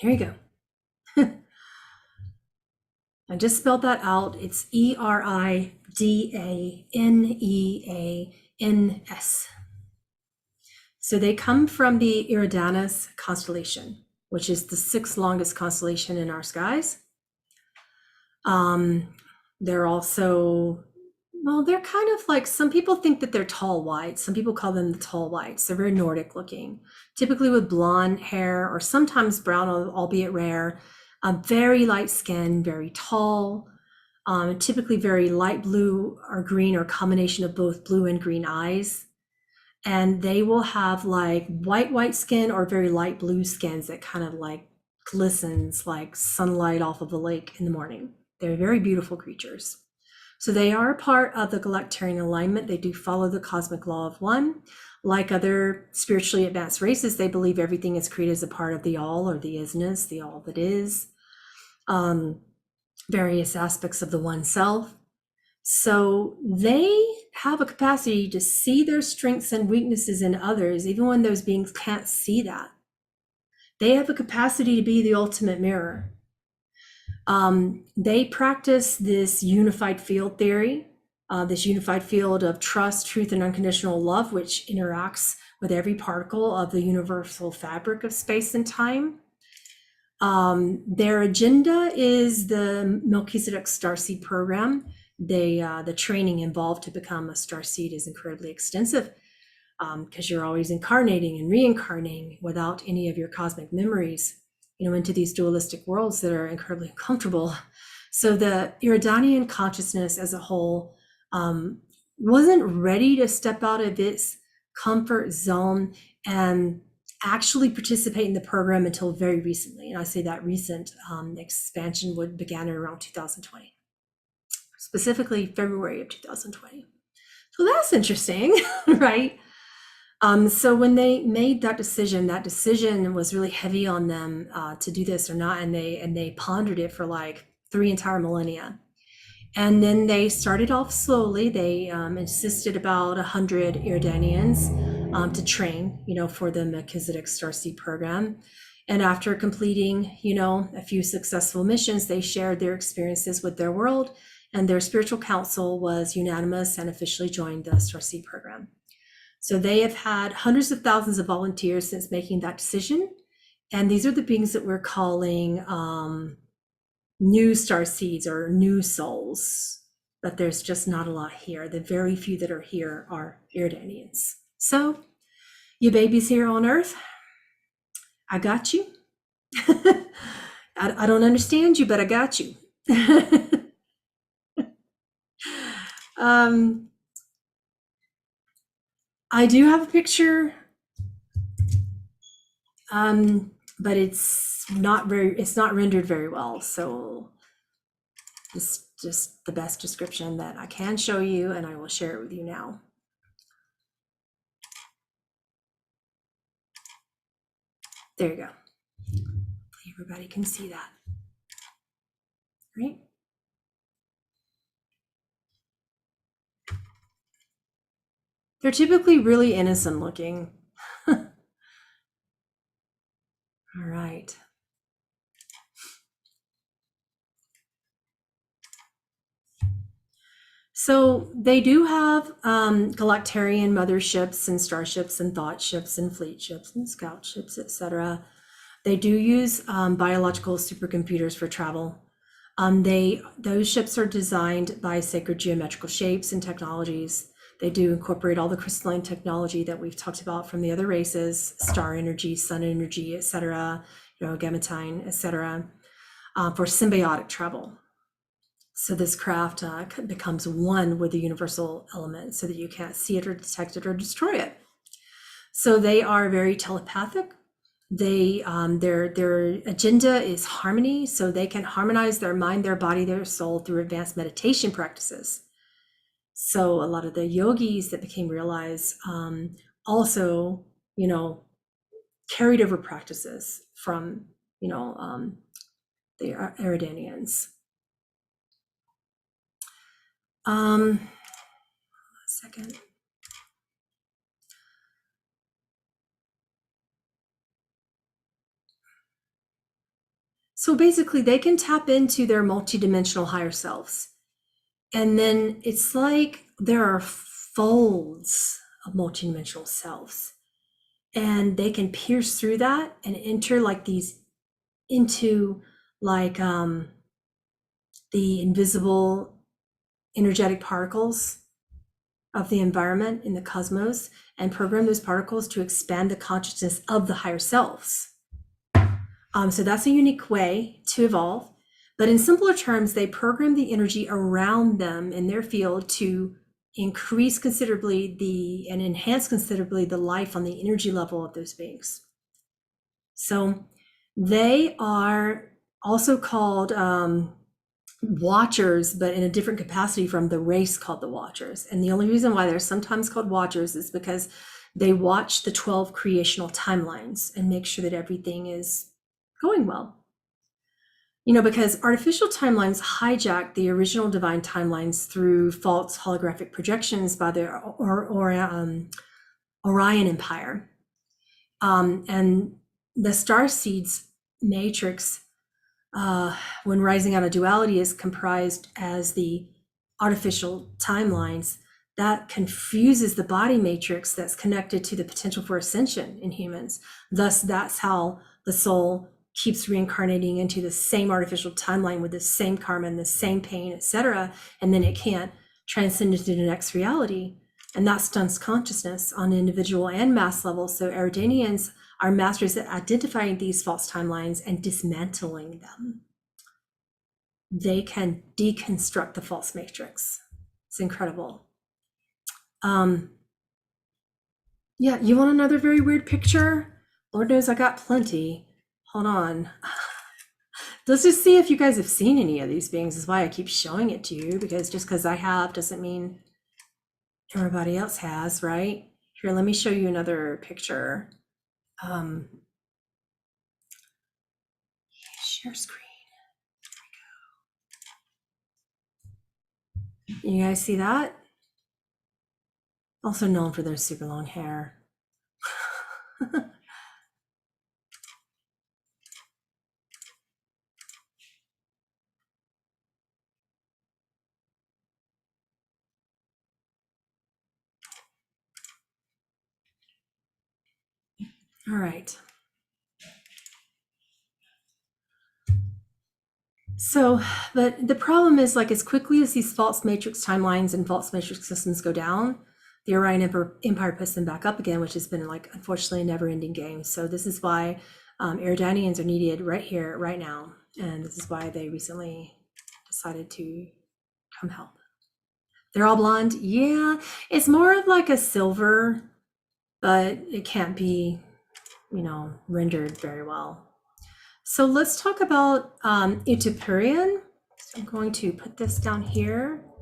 There you go. I just spelled that out. It's Eridaneans. So they come from the Eridanus constellation, which is the sixth longest constellation in our skies. They're also, well, they're kind of like, some people think that they're tall whites. Some people call them the tall whites. They're very Nordic looking, typically with blonde hair or sometimes brown, albeit rare. Very light skin, very tall, typically very light blue or green or combination of both blue and green eyes. And they will have like white skin or very light blue skins that kind of like glistens like sunlight off of a lake in the morning. They're very beautiful creatures. So they are part of the Galactarian alignment. They do follow the cosmic law of one. Like other spiritually advanced races, they believe everything is created as a part of the all, or the isness, the all that is. Various aspects of the one self. So they have a capacity to see their strengths and weaknesses in others, even when those beings can't see that. They have a capacity to be the ultimate mirror. They practice this unified field theory, this unified field of trust, truth, and unconditional love, which interacts with every particle of the universal fabric of space and time. Their agenda is the Melchizedek Starseed program. The training involved to become a starseed is incredibly extensive, because you're always incarnating and reincarnating without any of your cosmic memories, into these dualistic worlds that are incredibly uncomfortable. So the Eridanian consciousness as a whole wasn't ready to step out of its comfort zone and actually participate in the program until very recently. And I say that recent expansion began in around 2020, specifically February of 2020. So that's interesting, right? So when they made that decision was really heavy on them to do this or not, and they pondered it for like 3 entire millennia. And then they started off slowly. They insisted about 100 Eridanieans to train, for the Melchizedek Starseed program. And after completing, a few successful missions, they shared their experiences with their world, and their spiritual council was unanimous and officially joined the Starseed program. So they have had hundreds of thousands of volunteers since making that decision. And these are the beings that we're calling new starseeds or new souls. But there's just not a lot here. The very few that are here are Eridanieans. So you babies here on Earth, I got you. I don't understand you, but I got you. I do have a picture, but it's not rendered very well. So it's just the best description that I can show you, and I will share it with you now. There you go. Everybody can see that, right? They're typically really innocent looking. All right. So they do have Galactarian motherships and starships and thought ships and fleet ships and scout ships, etc. They do use biological supercomputers for travel. Those ships are designed by sacred geometrical shapes and technologies. They do incorporate all the crystalline technology that we've talked about from the other races, star energy, sun energy, etc., gametine, etc., for symbiotic travel. So this craft becomes one with the universal element so that you can't see it or detect it or destroy it. So they are very telepathic. Their agenda is harmony, so they can harmonize their mind, their body, their soul through advanced meditation practices. So a lot of the yogis that became realized also, carried over practices from, the Eridanieans. A second. So basically, they can tap into their multidimensional higher selves. And then it's like there are folds of multidimensional selves. And they can pierce through that and enter like these into like the invisible energetic particles of the environment in the cosmos and program those particles to expand the consciousness of the higher selves. So that's a unique way to evolve. But in simpler terms, they program the energy around them in their field to increase considerably and enhance considerably the life on the energy level of those beings. So they are also called watchers, but in a different capacity from the race called the watchers. And the only reason why they're sometimes called watchers is because they watch the 12 creational timelines and make sure that everything is going well. You know, because artificial timelines hijack the original divine timelines through false holographic projections by the Orion Empire. And the starseeds matrix, when rising out of duality, is comprised as the artificial timelines that confuses the body matrix that's connected to the potential for ascension in humans. Thus, that's how the soul keeps reincarnating into the same artificial timeline with the same karma and the same pain, etc. And then it can't transcend into the next reality. And that stunts consciousness on individual and mass level. So Eridanieans are masters at identifying these false timelines and dismantling them. They can deconstruct the false matrix. It's incredible. Yeah, you want another very weird picture? Lord knows I got plenty. Hold on. Let's just see if you guys have seen any of these beings. Is why I keep showing it to you, because just because I have doesn't mean everybody else has, right? Here, let me show you another picture. Share screen. There we go. You guys see that? Also known for their super long hair. All right. So, but the problem is, like, as quickly as these false matrix timelines and false matrix systems go down, the Orion Empire puts them back up again, which has been, like, unfortunately a never-ending game. So this is why Eridanieans are needed right here, right now. And this is why they recently decided to come help. They're all blonde. Yeah, it's more of like a silver, but it can't be, you know, rendered very well. So let's talk about Utapurian. So I'm going to put this down here.